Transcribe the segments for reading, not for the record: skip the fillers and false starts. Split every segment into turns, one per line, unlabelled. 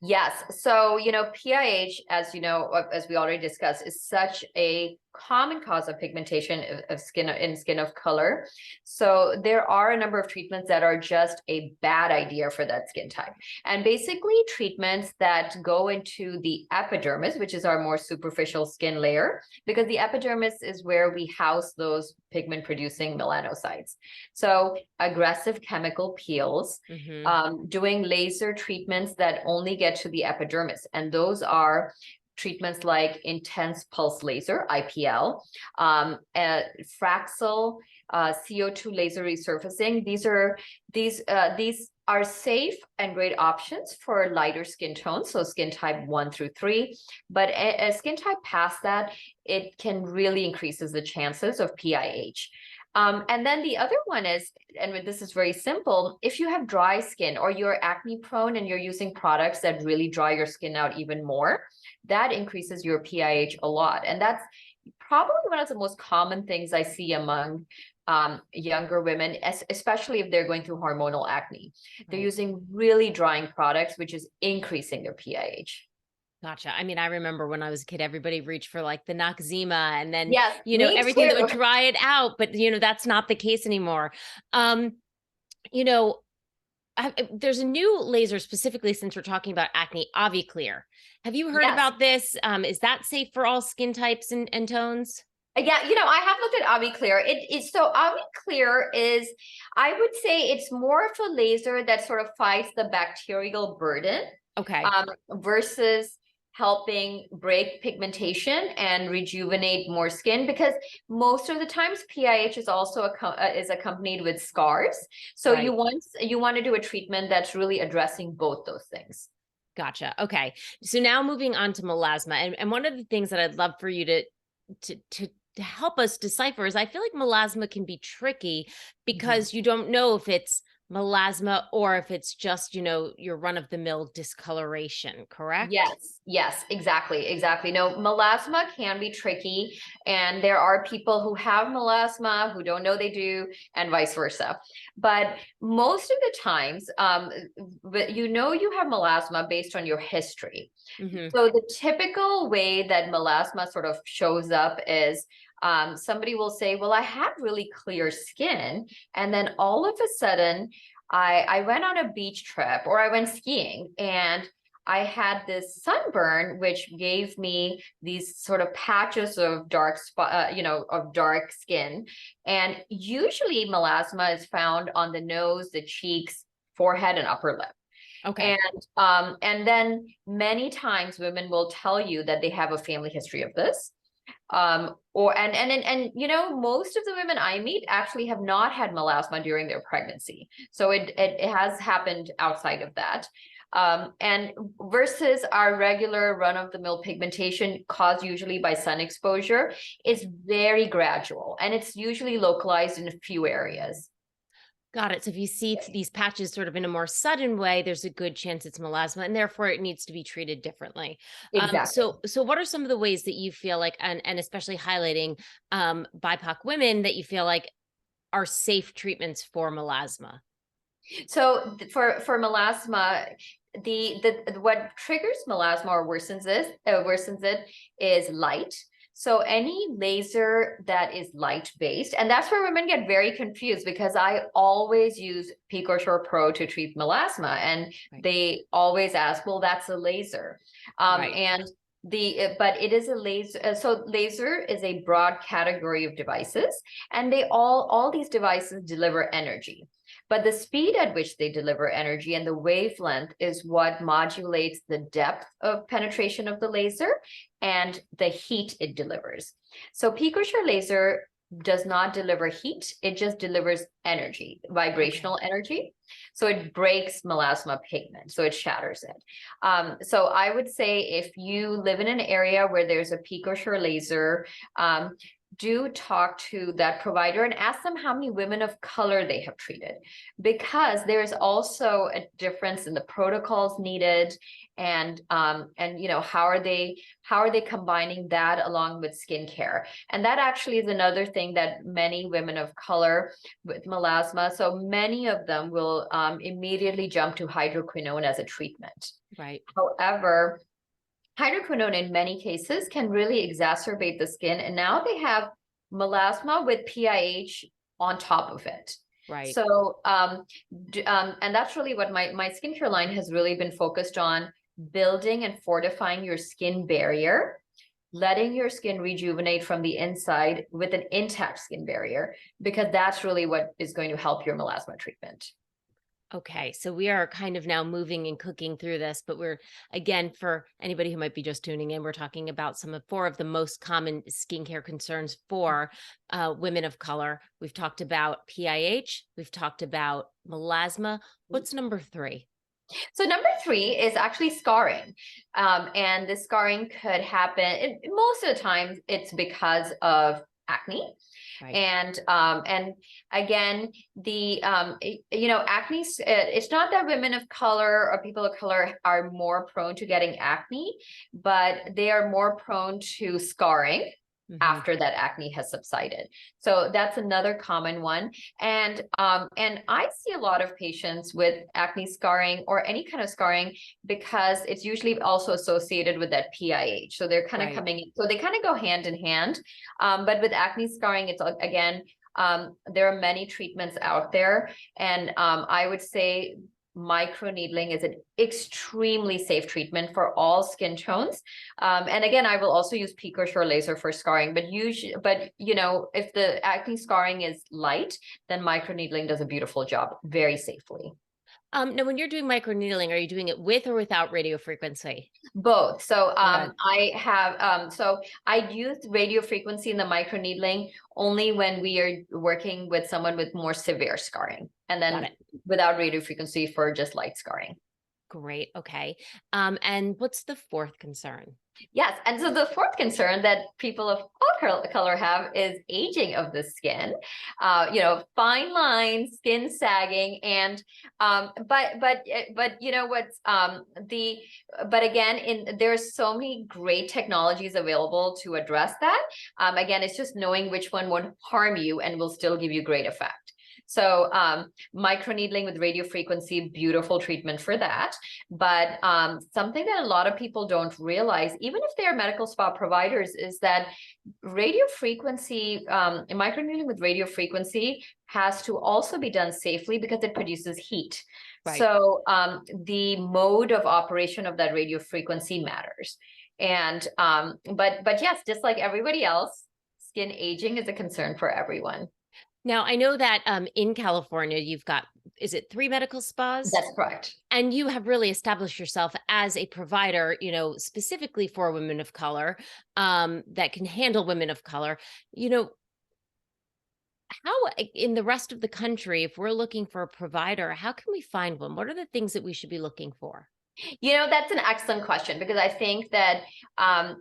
Yes. So, PIH, as you know, as we already discussed, is such a common cause of pigmentation of skin in skin of color. So there are a number of treatments that are just a bad idea for that skin type. And basically treatments that go into the epidermis, which is our more superficial skin layer, because the epidermis is where we house those pigment producing melanocytes. So aggressive chemical peels, doing laser treatments that only get to the epidermis. And those are treatments like intense pulse laser, IPL, Fraxel, CO2 laser resurfacing. These are safe and great options for lighter skin tones, so skin type 1 through 3. But a skin type past that, it can really increases the chances of PIH. And then the other one is, and this is very simple, if you have dry skin or you're acne prone and you're using products that really dry your skin out even more, that increases your PIH a lot. And that's probably one of the most common things I see among younger women, especially if they're going through hormonal acne. They're using really drying products, which is increasing their PIH.
Gotcha. I mean, I remember when I was a kid, everybody reached for like the Noxzema and then,
Yes, me
everything that would
too.
dry it out. But, that's not the case anymore. You know, there's a new laser specifically since we're talking about acne, AviClear. Have you heard
Yes.
about this? Is that safe for all skin types and tones?
Yeah, I have looked at AviClear. So AviClear is, I would say it's more of a laser that sort of fights the bacterial burden,
Okay.
versus helping break pigmentation and rejuvenate more skin, because most of the times PIH is also is accompanied with scars. So
Right.
you want to do a treatment that's really addressing both those things.
Gotcha. Okay. So now moving on to melasma. And one of the things that I'd love for you to help us decipher is I feel like melasma can be tricky because you don't know if it's melasma or if it's just, your run of the mill discoloration, correct?
Yes, exactly. No, melasma can be tricky, and there are people who have melasma who don't know they do, and vice versa. But most of the times, you have melasma based on your history.
Hmm.
So the typical way that melasma sort of shows up is somebody will say, well, I had really clear skin, and then all of a sudden I went on a beach trip or I went skiing and I had this sunburn, which gave me these sort of patches of dark spot, of dark skin. And usually melasma is found on the nose, the cheeks, forehead, and upper lip.
Okay.
And then many times women will tell you that they have a family history of this. Most of the women I meet actually have not had melasma during their pregnancy. So it has happened outside of that. And versus our regular run-of-the-mill pigmentation caused usually by sun exposure is very gradual, and it's usually localized in a few areas.
Got it. So if you see these patches sort of in a more sudden way, there's a good chance it's melasma, and therefore it needs to be treated differently.
Exactly.
So what are some of the ways that you feel like, and especially highlighting BIPOC women that you feel like are safe treatments for melasma?
So for melasma, the what triggers melasma or worsens it is light. So any laser that is light based, and that's where women get very confused, because I always use PicoSure Pro to treat melasma, and
Right.
they always ask, well, that's a laser.
Right.
And but it is a laser. So laser is a broad category of devices, and all these devices deliver energy. But the speed at which they deliver energy and the wavelength is what modulates the depth of penetration of the laser and the heat it delivers. So PicoSure laser does not deliver heat, it just delivers energy,
Okay.
vibrational energy. So it breaks melasma pigment, so it shatters it. So I would say if you live in an area where there's a PicoSure laser, do talk to that provider and ask them how many women of color they have treated, because there is also a difference in the protocols needed, and how are they combining that along with skincare. And that actually is another thing that many women of color with melasma, so many of them will immediately jump to hydroquinone as a treatment.
Right.
However, hydroquinone in many cases can really exacerbate the skin, and now they have melasma with PIH on top of it.
Right.
So, and that's really what my skincare line has really been focused on: building and fortifying your skin barrier, letting your skin rejuvenate from the inside with an intact skin barrier, because that's really what is going to help your melasma treatment.
Okay, so we are kind of now moving and cooking through this, but we're, again, for anybody who might be just tuning in, we're talking about four of the most common skincare concerns for women of color. We've talked about PIH, we've talked about melasma. What's number 3?
So number 3 is actually scarring. And the scarring could happen, most of the time it's because of acne.
Right.
And again, the acne, it's not that women of color or people of color are more prone to getting acne, but they are more prone to scarring after that acne has subsided. So that's another common one. And I see a lot of patients with acne scarring or any kind of scarring because it's usually also associated with that PIH. So they're kind of coming in, so they kind of go hand in hand. But with acne scarring, it's again, there are many treatments out there. And I would say microneedling is an extremely safe treatment for all skin tones. And again, I will also use peak or shore laser for scarring, but if the acne scarring is light, then microneedling does a beautiful job very safely.
Now, when you're doing microneedling, are you doing it with or without radiofrequency?
Both. So I use radiofrequency in the microneedling only when we are working with someone with more severe scarring, and then without radiofrequency for just light scarring.
Great. Okay. And what's the 4th concern?
Yes. And so the 4th concern that people of all color have is aging of the skin, fine lines, skin sagging, and but again, there's so many great technologies available to address that. Again, it's just knowing which one won't harm you and will still give you great effect. So microneedling with radiofrequency, beautiful treatment for that. But something that a lot of people don't realize, even if they're medical spa providers, is that radiofrequency, microneedling with radiofrequency has to also be done safely because it produces heat. Right. So the mode of operation of that radiofrequency matters. And but yes, just like everybody else, skin aging is a concern for everyone.
Now, I know that in California, you've got, is it 3 medical spas?
That's correct.
And you have really established yourself as a provider, specifically for women of color, that can handle women of color. How in the rest of the country, if we're looking for a provider, how can we find one? What are the things that we should be looking for?
That's an excellent question, because I think that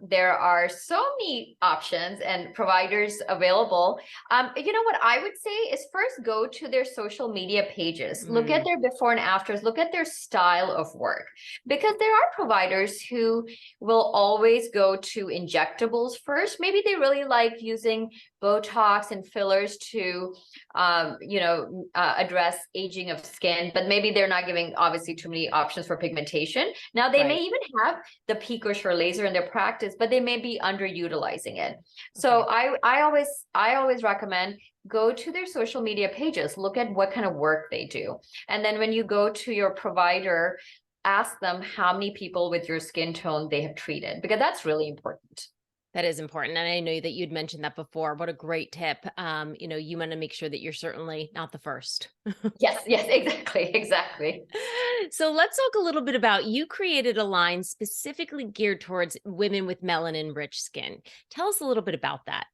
there are so many options and providers available. What I would say is first go to their social media pages, look at their before and afters, look at their style of work, because there are providers who will always go to injectables first. Maybe they really like using Botox and fillers to, address aging of skin, but maybe they're not giving obviously too many options for pigmentation. Now they may even have the peak or shore laser in their practice, but they may be underutilizing it. So I always recommend go to their social media pages, look at what kind of work they do. And then when you go to your provider, ask them how many people with your skin tone they have treated, because that's really important.
That is important. And I know that you'd mentioned that before. What a great tip. You want to make sure that you're certainly not the first.
Yes, exactly.
So let's talk a little bit about, you created a line specifically geared towards women with melanin rich skin. Tell us a little bit about that.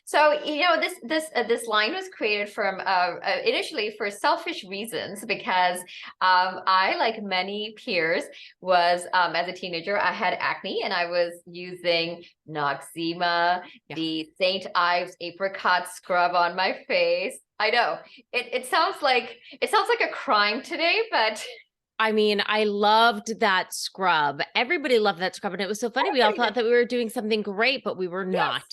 So, this line was created from initially for selfish reasons because I, like many peers, was as a teenager, I had acne and I was using Noxzema,
Yeah.
the St. Ives apricot scrub on my face. I know it sounds like a crime today, but
I mean, I loved that scrub. Everybody loved that scrub. And it was so funny. We all
everybody
thought
did.
that we were doing something great, but we were
Yes.
not.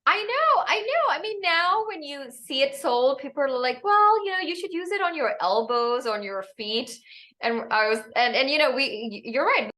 I know, I know. I mean, now when you see it sold, people are like, well, you should use it on your elbows, on your feet. And I was, and you're right.